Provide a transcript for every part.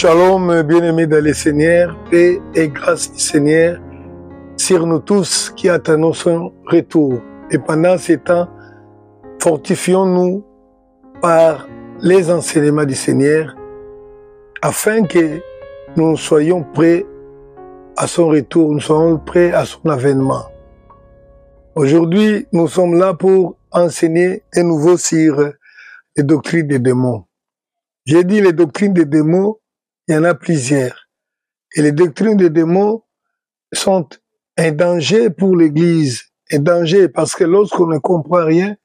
Shalom, bien-aimés dans le Seigneur, paix et grâce du Seigneur sur nous tous qui attendons son retour. Et pendant ces temps, fortifions-nous par les enseignements du Seigneur afin que nous soyons prêts à son retour, nous soyons prêts à son avènement. Aujourd'hui, nous sommes là pour enseigner à nouveau sur les doctrines des démons. J'ai dit les doctrines des démons, il y en a plusieurs. Et les doctrines des démons sont un danger pour l'Église. Un danger parce que lorsqu'on ne comprend rien,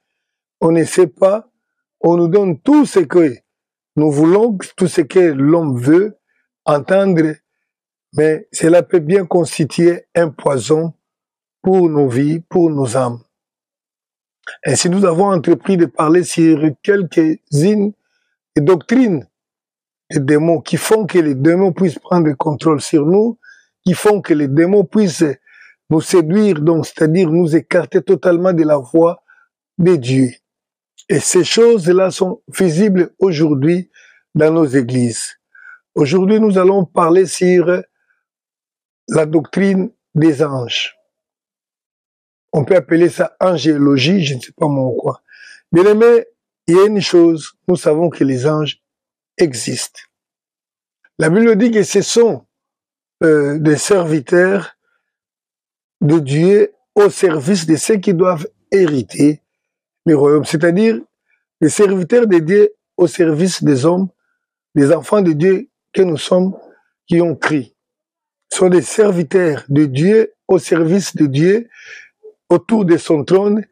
on ne sait pas, on nous donne tout ce que nous voulons, tout ce que l'homme veut entendre, mais cela peut bien constituer un poison pour nos vies, pour nos âmes. Ainsi, nous avons entrepris de parler sur quelques-unes des doctrines des démons qui font que les démons puissent prendre le contrôle sur nous, qui font que les démons puissent nous séduire, donc c'est-à-dire nous écarter totalement de la voie de Dieu. Et ces choses-là sont visibles aujourd'hui dans nos églises. Aujourd'hui, nous allons parler sur la doctrine des anges. On peut appeler ça angéologie, je ne sais pas moi quoi. Bien aimé, il y a une chose, nous savons que les anges existent. La Bible dit que ce sont des serviteurs de Dieu au service de ceux qui doivent hériter le royaume, c'est-à-dire les serviteurs de Dieu au service des hommes, des enfants de Dieu que nous sommes, qui ont crié. Ce sont des serviteurs de Dieu au service de Dieu, autour de son trône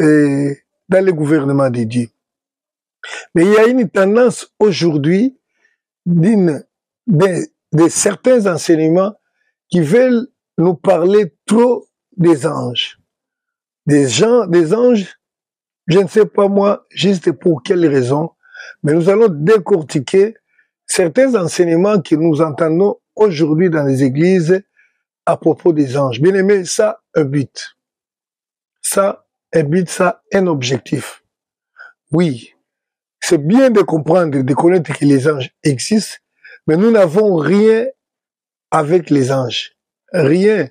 et dans le gouvernement de Dieu. Mais il y a une tendance aujourd'hui de certains enseignements qui veulent nous parler trop des anges. Des anges, je ne sais pas moi, juste pour quelle raison, mais nous allons décortiquer certains enseignements que nous entendons aujourd'hui dans les églises à propos des anges. Bien aimé, ça, un but. Ça, un but, ça, un objectif. Oui, c'est bien de comprendre, de connaître que les anges existent, mais nous n'avons rien avec les anges. Rien.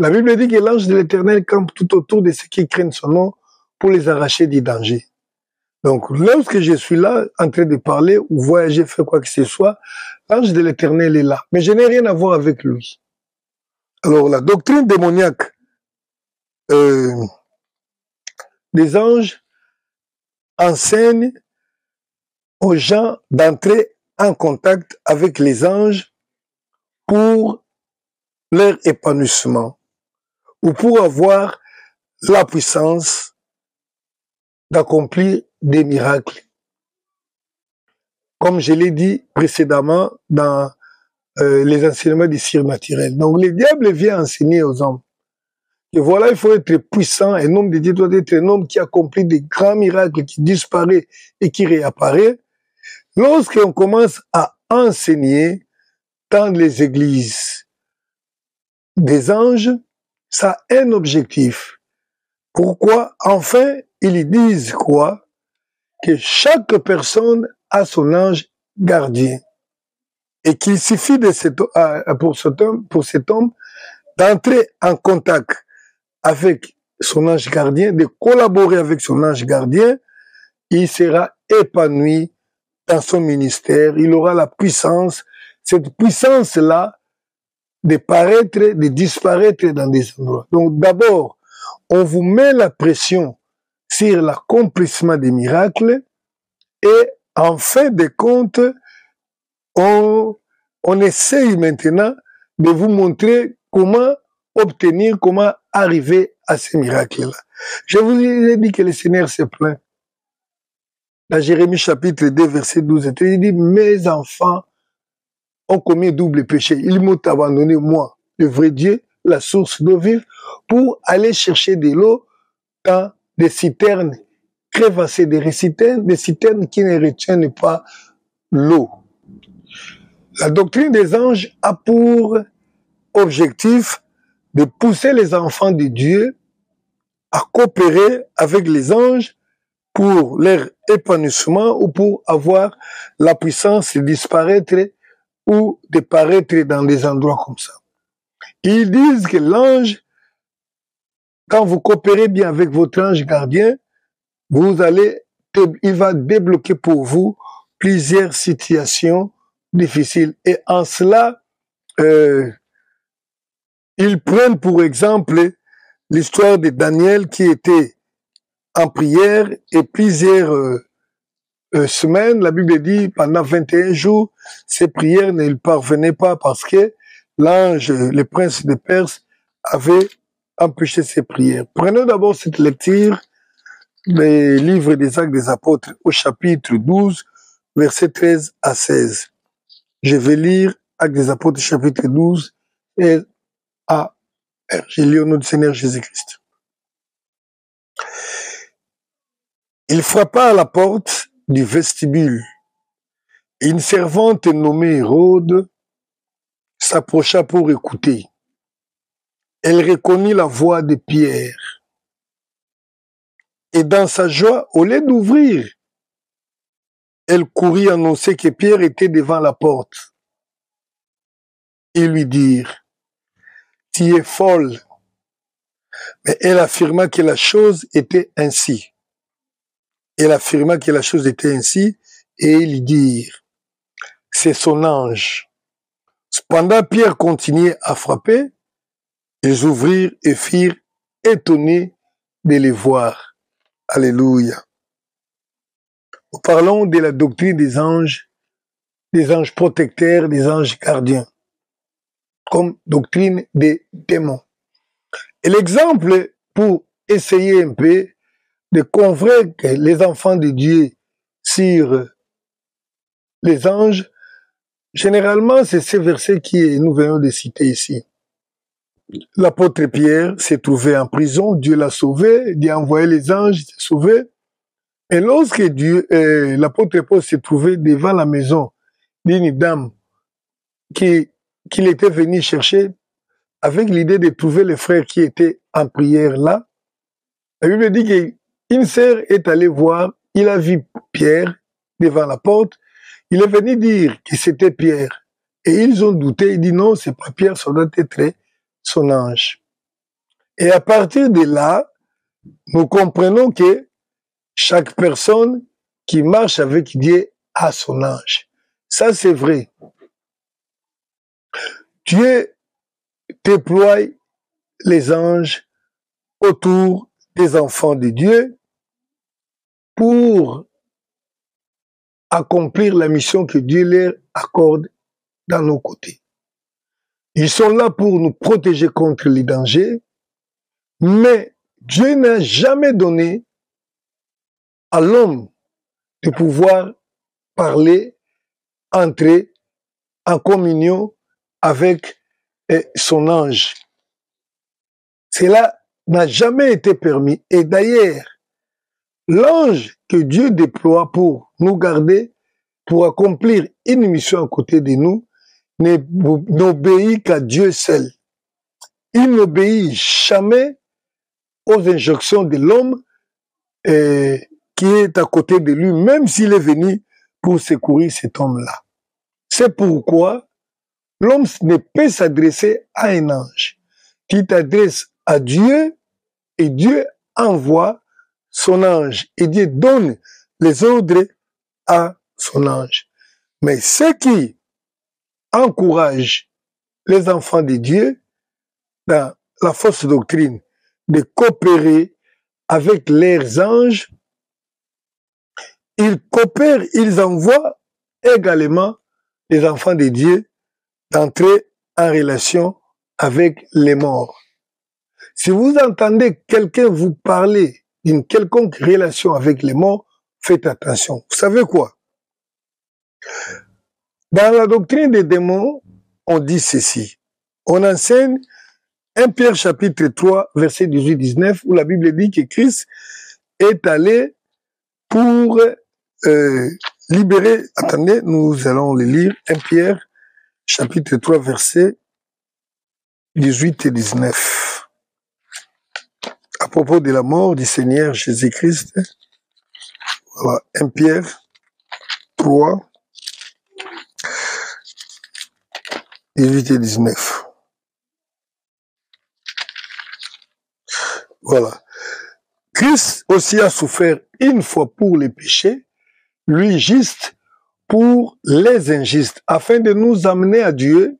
La Bible dit que l'ange de l'Éternel campe tout autour de ceux qui craignent son nom pour les arracher du danger. Donc, lorsque je suis là, en train de parler ou voyager, faire quoi que ce soit, l'ange de l'Éternel est là. Mais je n'ai rien à voir avec lui. Alors, la doctrine démoniaque des anges enseigne aux gens d'entrer en contact avec les anges pour leur épanouissement ou pour avoir la puissance d'accomplir des miracles. Comme je l'ai dit précédemment dans les enseignements du surnaturel. Donc le diable vient enseigner aux hommes que voilà, il faut être puissant, un homme de Dieu doit être un homme qui accomplit des grands miracles, qui disparaît et qui réapparaît. Lorsqu'on commence à enseigner dans les églises des anges, ça a un objectif. Pourquoi? Enfin, ils disent quoi? Que chaque personne a son ange gardien. Et qu'il suffit de pour cet homme d'entrer en contact avec son ange gardien, de collaborer avec son ange gardien, il sera épanoui dans son ministère, il aura la puissance, cette puissance-là, de paraître, de disparaître dans des endroits. Donc d'abord, on vous met la pression sur l'accomplissement des miracles et en fin de compte, on essaye maintenant de vous montrer comment obtenir, comment arriver à ces miracles-là. Je vous ai dit que le Seigneur se plaint. Dans Jérémie chapitre 2, verset 12, il dit, mes enfants ont commis double péché. Ils m'ont abandonné, moi, le vrai Dieu, la source d'eau vive, pour aller chercher de l'eau dans des citernes crévassées, des citernes qui ne retiennent pas l'eau. La doctrine des anges a pour objectif de pousser les enfants de Dieu à coopérer avec les anges pour leur épanouissement ou pour avoir la puissance de disparaître ou de paraître dans des endroits comme ça. Ils disent que l'ange, quand vous coopérez bien avec votre ange gardien, il va débloquer pour vous plusieurs situations difficiles. Et en cela, ils prennent pour exemple l'histoire de Daniel qui était en prière et plusieurs semaines, la Bible dit, pendant 21 jours, ses prières ne lui parvenaient pas parce que l'ange, le prince de Perse, avait empêché ses prières. Prenons d'abord cette lecture des livres des Actes des Apôtres au chapitre 12, versets 13 à 16. Je vais lire Actes des Apôtres, chapitre 12, et à R. Je lis au nom du Seigneur Jésus-Christ. Il frappa à la porte du vestibule. Une servante nommée Hérode s'approcha pour écouter. Elle reconnut la voix de Pierre. Et dans sa joie, au lieu d'ouvrir, elle courut annoncer que Pierre était devant la porte. Et lui dire, « Tu es folle. » Mais elle affirma que la chose était ainsi. Elle affirma que la chose était ainsi, et ils dirent, c'est son ange. Cependant, Pierre continuait à frapper, ils ouvrirent et firent étonnés de les voir. Alléluia. Nous parlons de la doctrine des anges protecteurs, des anges gardiens, comme doctrine des démons. Et l'exemple, pour essayer un peu de convaincre les enfants de Dieu sur les anges, généralement, c'est ces versets que nous venons de citer ici. L'apôtre Pierre s'est trouvé en prison, Dieu l'a sauvé, Dieu a envoyé les anges, il s'est sauvé. Et lorsque l'apôtre Paul s'est trouvé devant la maison d'une dame qu'il était venu chercher avec l'idée de trouver les frères qui étaient en prière là, la Bible dit qu'une sœur est allée voir, il a vu Pierre devant la porte, il est venu dire que c'était Pierre. Et ils ont douté, il dit non, c'est pas Pierre, ça doit être son ange. Et à partir de là, nous comprenons que chaque personne qui marche avec Dieu a son ange. Ça, c'est vrai. Dieu déploie les anges autour des enfants de Dieu pour accomplir la mission que Dieu leur accorde dans nos côtés. Ils sont là pour nous protéger contre les dangers, mais Dieu n'a jamais donné à l'homme de pouvoir parler, entrer en communion avec son ange. Cela n'a jamais été permis. Et d'ailleurs, l'ange que Dieu déploie pour nous garder, pour accomplir une mission à côté de nous, n'obéit qu'à Dieu seul. Il n'obéit jamais aux injonctions de l'homme qui est à côté de lui, même s'il est venu pour secourir cet homme-là. C'est pourquoi l'homme ne peut s'adresser à un ange. Tu t'adresses à Dieu et Dieu envoie son ange et Dieu donne les ordres à son ange. Mais ce qui encourage les enfants de Dieu dans la fausse doctrine de coopérer avec leurs anges, ils coopèrent, ils envoient également les enfants de Dieu d'entrer en relation avec les morts. Si vous entendez quelqu'un vous parler d'une quelconque relation avec les morts, faites attention. Vous savez quoi? Dans la doctrine des démons, on dit ceci. On enseigne 1 Pierre chapitre 3, verset 18-19, où la Bible dit que Christ est allé pour libérer. Attendez, nous allons le lire. 1 Pierre chapitre 3, verset 18 et 19. À propos de la mort du Seigneur Jésus-Christ. Voilà, 1 Pierre 3, 18 et 19. Voilà. Christ aussi a souffert une fois pour les péchés, lui juste pour les injustes, afin de nous amener à Dieu.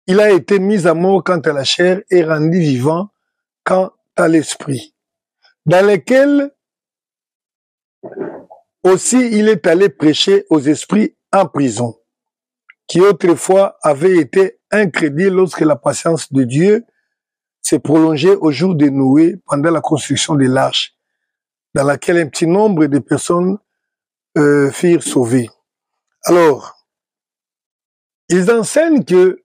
Il a été mis à mort quant à la chair et rendu vivant quant à l'esprit, dans lequel aussi il est allé prêcher aux esprits en prison, qui autrefois avaient été incrédules lorsque la patience de Dieu s'est prolongée au jour de Noé pendant la construction de l'arche, dans laquelle un petit nombre de personnes furent sauvées. Alors, ils enseignent que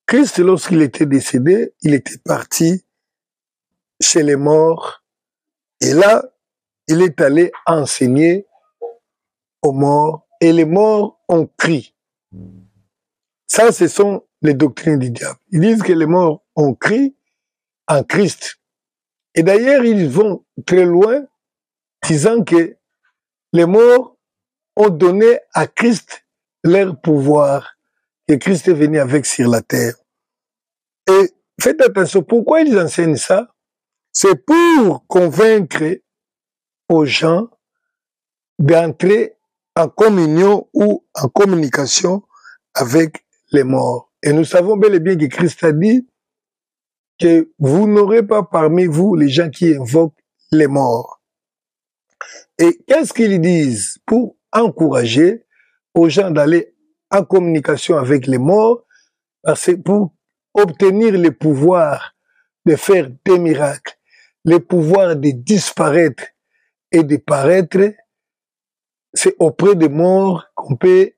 Christ, lorsqu'il était décédé, il était parti chez les morts, et là, il est allé enseigner aux morts, et les morts ont crié. Ça, ce sont les doctrines du diable. Ils disent que les morts ont crié en Christ. Et d'ailleurs, ils vont très loin, disant que les morts ont donné à Christ leur pouvoir, que Christ est venu avec sur la terre. Et faites attention, pourquoi ils enseignent ça? C'est pour convaincre aux gens d'entrer en communion ou en communication avec les morts. Et nous savons bel et bien que Christ a dit que vous n'aurez pas parmi vous les gens qui invoquent les morts. Et qu'est-ce qu'ils disent pour encourager aux gens d'aller en communication avec les morts? C'est pour obtenir le pouvoir de faire des miracles, le pouvoir de disparaître et de paraître. C'est auprès des morts qu'on peut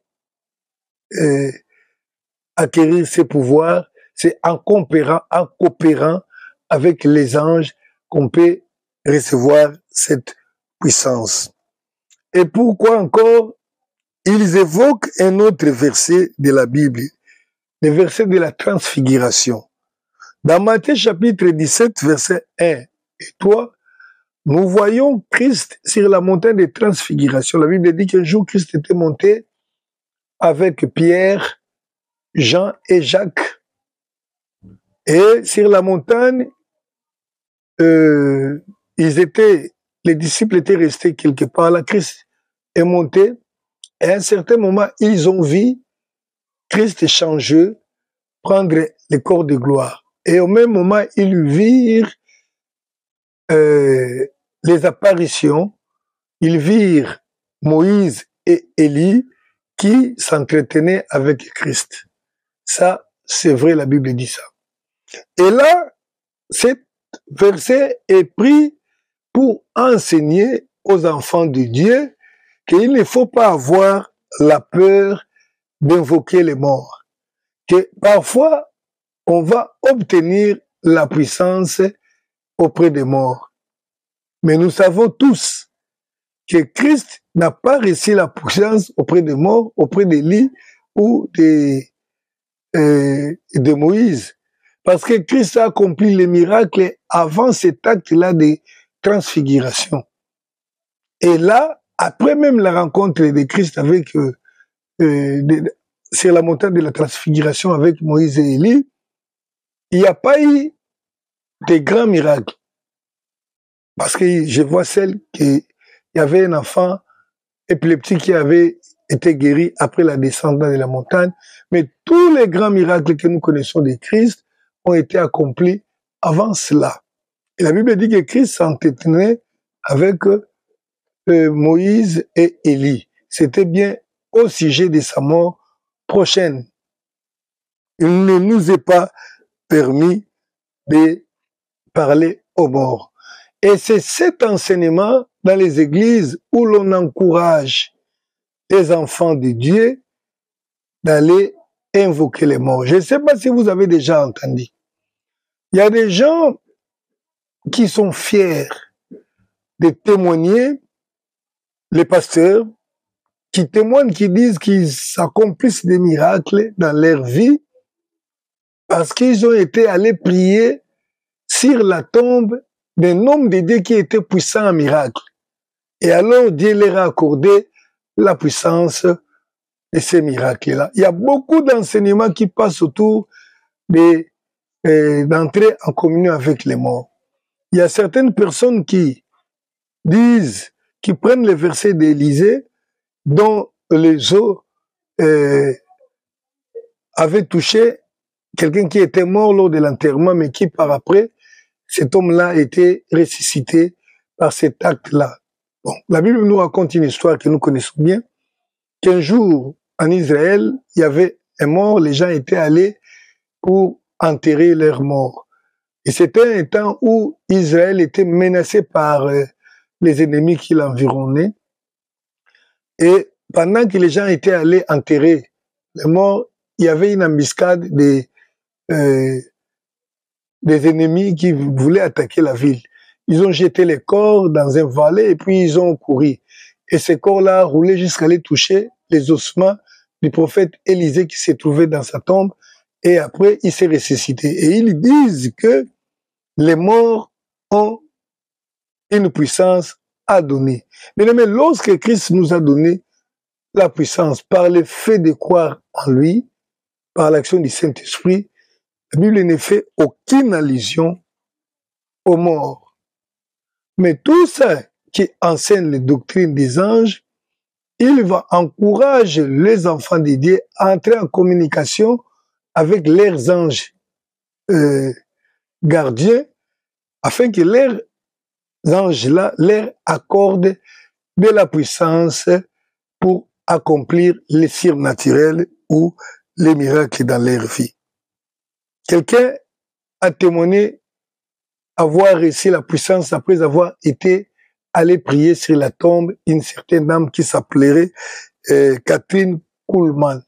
acquérir ces pouvoirs. C'est en coopérant avec les anges qu'on peut recevoir cette puissance. Et pourquoi encore? Ils évoquent un autre verset de la Bible, le verset de la transfiguration. Dans Matthieu chapitre 17, verset 1 et 3, nous voyons Christ sur la montagne de transfiguration. La Bible dit qu'un jour Christ était monté avec Pierre, Jean et Jacques. Et sur la montagne, les disciples étaient restés quelque part. Là, Christ est monté. Et à un certain moment, ils ont vu Christ changer, prendre le corps de gloire. Et au même moment, ils virent les apparitions. Ils virent Moïse et Élie qui s'entretenaient avec Christ. Ça, c'est vrai, la Bible dit ça. Et là, cet verset est pris pour enseigner aux enfants de Dieu qu'il ne faut pas avoir la peur d'invoquer les morts. Que parfois, on va obtenir la puissance auprès des morts. Mais nous savons tous que Christ n'a pas reçu la puissance auprès des morts, auprès d'Élie ou de Moïse. Parce que Christ a accompli les miracles avant cet acte-là de transfiguration. Et là, après même la rencontre de Christ avec sur la montagne de la transfiguration avec Moïse et Élie, il n'y a pas eu de grands miracles. Parce que je vois celle qu'il y avait un enfant épileptique qui avait été guéri après la descente de la montagne. Mais tous les grands miracles que nous connaissons de Christ ont été accomplis avant cela. Et la Bible dit que Christ s'entretenait avec Moïse et Élie. C'était bien au sujet de sa mort prochaine. Il ne nous est pas permis de parler aux morts. Et c'est cet enseignement dans les églises où l'on encourage les enfants de Dieu d'aller invoquer les morts. Je ne sais pas si vous avez déjà entendu. Il y a des gens qui sont fiers de témoigner, les pasteurs, qui témoignent, qui disent qu'ils accomplissent des miracles dans leur vie parce qu'ils ont été allés prier sur la tombe d'un homme de Dieu qui était puissant en miracle. Et alors Dieu leur a accordé la puissance de ces miracles-là. Il y a beaucoup d'enseignements qui passent autour d'entrer en communion avec les morts. Il y a certaines personnes qui disent, qui prennent les versets d'Élisée, dont les eaux avaient touché quelqu'un qui était mort lors de l'enterrement, mais qui par après, cet homme-là a été ressuscité par cet acte-là. Bon, la Bible nous raconte une histoire que nous connaissons bien, qu'un jour, en Israël, il y avait un mort, les gens étaient allés pour enterrer leurs morts. Et c'était un temps où Israël était menacé par les ennemis qui l'environnaient. Et pendant que les gens étaient allés enterrer les morts, il y avait une embuscade des ennemis qui voulaient attaquer la ville. Ils ont jeté les corps dans un valet et puis ils ont couru. Et ces corps-là roulaient jusqu'à aller toucher les ossements du prophète Élisée qui s'est trouvé dans sa tombe. Et après, il s'est ressuscité. Et ils disent que les morts ont une puissance à donner. Mais lorsque Christ nous a donné la puissance par le fait de croire en lui, par l'action du Saint-Esprit, la Bible ne fait aucune allusion aux morts. Mais tout ça qui enseigne les doctrines des anges, il va encourager les enfants de Dieu à entrer en communication avec leurs anges gardiens, afin que leurs anges-là leur accordent de la puissance pour accomplir les surnaturels ou les miracles dans leur vie. Quelqu'un a témoigné avoir reçu la puissance après avoir été allé prier sur la tombe une certaine dame qui s'appellerait Catherine Kuhlman.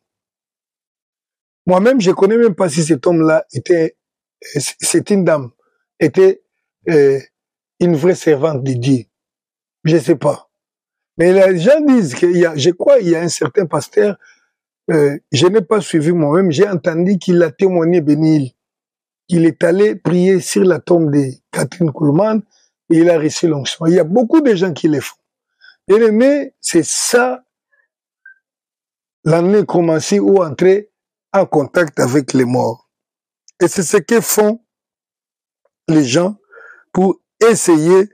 Moi-même, je ne connais même pas si cet homme-là était, c'est une dame, était une vraie servante de Dieu. Je ne sais pas. Mais les gens disent qu'il y a, je crois, il y a un certain pasteur, je n'ai pas suivi moi-même, j'ai entendu qu'il a témoigné Bénil. Il est allé prier sur la tombe de Catherine Kuhlman et il a reçu l'onction. Il y a beaucoup de gens qui le font. Mais c'est ça l'année commencée ou entrer en contact avec les morts. Et c'est ce que font les gens pour essayer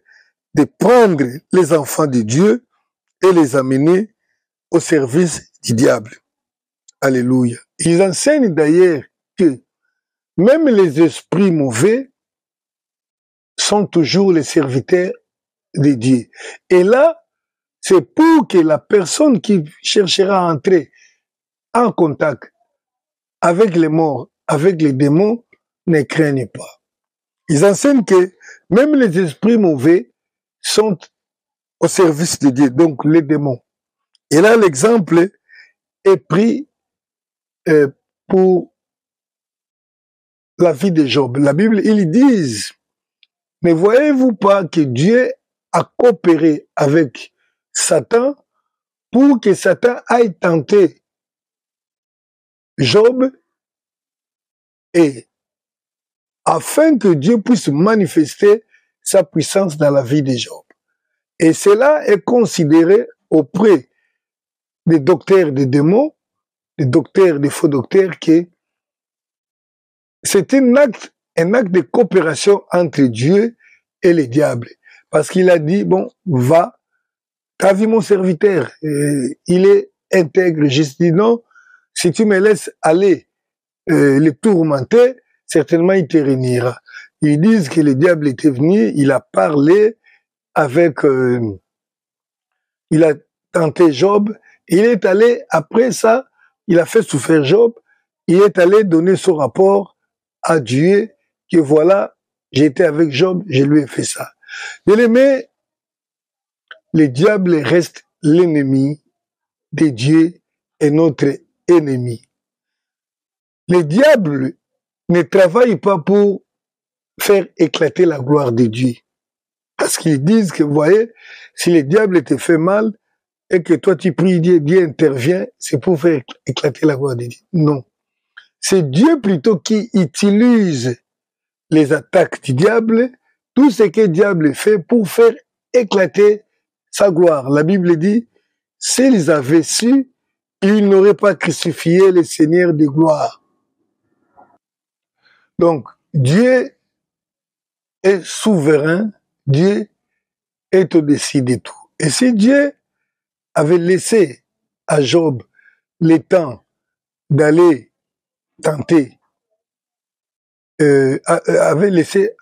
de prendre les enfants de Dieu et les amener au service du diable. Alléluia. Ils enseignent d'ailleurs que même les esprits mauvais sont toujours les serviteurs de Dieu. Et là, c'est pour que la personne qui cherchera à entrer en contact avec les morts, avec les démons, ne craignent pas. Ils enseignent que même les esprits mauvais sont au service de Dieu, donc les démons. Et là, l'exemple est pris pour la vie de Job. La Bible, ils disent, ne voyez-vous pas que Dieu a coopéré avec Satan pour que Satan aille tenter Job et afin que Dieu puisse manifester sa puissance dans la vie de Job. Et cela est considéré auprès des docteurs des démons, des docteurs, des faux docteurs, que c'est un acte de coopération entre Dieu et le diable. Parce qu'il a dit, bon, va, t'as vu mon serviteur, il est intègre, juste dit non, si tu me laisses aller le tourmenter, certainement il te réunira. Ils disent que le diable était venu, il a parlé avec, il a tenté Job, il est allé, après ça, il a fait souffrir Job, il est allé donner son rapport à Dieu, que voilà, j'étais avec Job, je lui ai fait ça. Bien-aimé, le diable reste l'ennemi de Dieu et notre ennemi. Le diable ne travaille pas pour faire éclater la gloire de Dieu. Parce qu'ils disent que, vous voyez, si le diable te fait mal et que toi tu pries Dieu, Dieu intervient, c'est pour faire éclater la gloire de Dieu. Non. C'est Dieu plutôt qui utilise les attaques du diable, tout ce que le diable fait pour faire éclater sa gloire. La Bible dit, s'ils avaient su il n'aurait pas crucifié le Seigneur de gloire. Donc, Dieu est souverain, Dieu est au-dessus de tout. Et si Dieu avait laissé à Job le temps d'aller tenter, avait laissé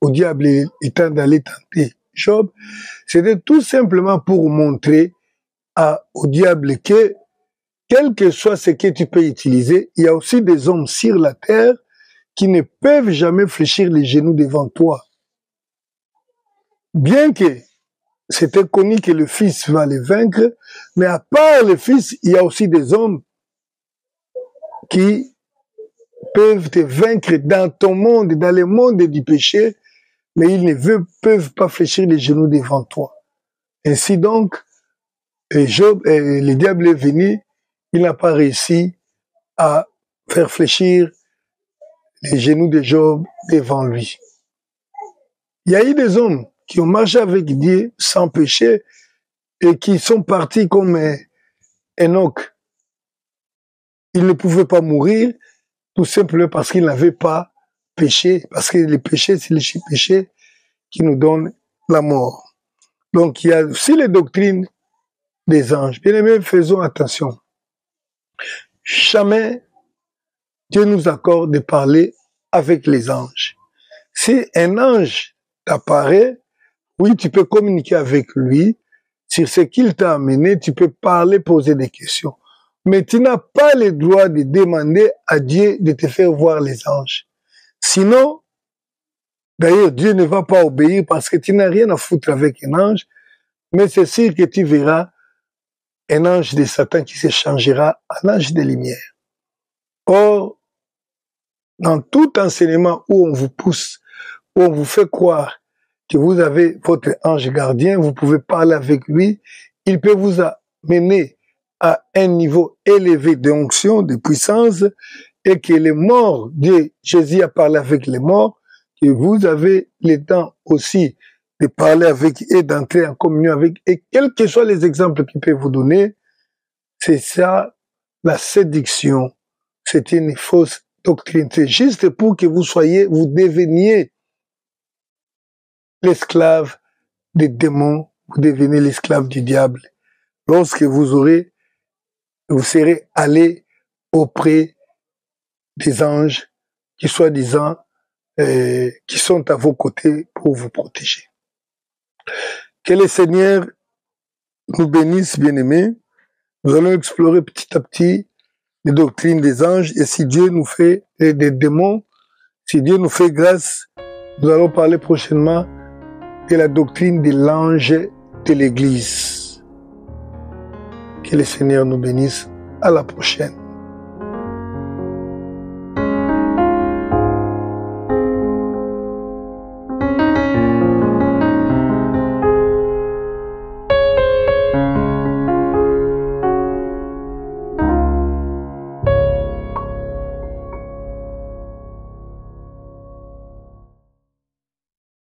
au diable le temps d'aller tenter Job, c'était tout simplement pour montrer au diable que, quel que soit ce que tu peux utiliser, il y a aussi des hommes sur la terre qui ne peuvent jamais fléchir les genoux devant toi. Bien que c'était connu que le Fils va les vaincre, mais à part le Fils, il y a aussi des hommes qui peuvent te vaincre dans ton monde, dans le monde du péché, mais ils ne peuvent pas fléchir les genoux devant toi. Ainsi donc, Job, le diable est venu, il n'a pas réussi à faire fléchir les genoux de Job devant lui. Il y a eu des hommes qui ont marché avec Dieu sans péché et qui sont partis comme Enoch. Ils ne pouvaient pas mourir tout simplement parce qu'ils n'avaient pas péché, parce que le péché, c'est le péché qui nous donne la mort. Donc il y a aussi les doctrines des anges. Bien aimés, faisons attention. Jamais Dieu nous accorde de parler avec les anges. Si un ange t'apparaît, oui, tu peux communiquer avec lui sur ce qu'il t'a amené, tu peux parler, poser des questions. Mais tu n'as pas le droit de demander à Dieu de te faire voir les anges. Sinon, d'ailleurs, Dieu ne va pas obéir parce que tu n'as rien à foutre avec un ange, mais c'est sûr que tu verras un ange de Satan qui se changera en ange de lumière. Or, dans tout enseignement où on vous pousse, où on vous fait croire que vous avez votre ange gardien, vous pouvez parler avec lui, il peut vous amener à un niveau élevé d'onction, de puissance, et que les morts, Jésus a parlé avec les morts, que vous avez le temps aussi de parler avec et d'entrer en communion avec, et quels que soient les exemples qu'il peut vous donner, c'est ça, la séduction. C'est une fausse doctrine. C'est juste pour que vous deveniez l'esclave des démons, vous devenez l'esclave du diable. Lorsque vous serez allé auprès des anges qui soi-disant qui sont à vos côtés pour vous protéger. Que le Seigneur nous bénisse, bien-aimés. Nous allons explorer petit à petit les doctrines des anges et si Dieu nous fait des démons, si Dieu nous fait grâce, nous allons parler prochainement de la doctrine de l'ange de l'Église. Que le Seigneur nous bénisse. À la prochaine.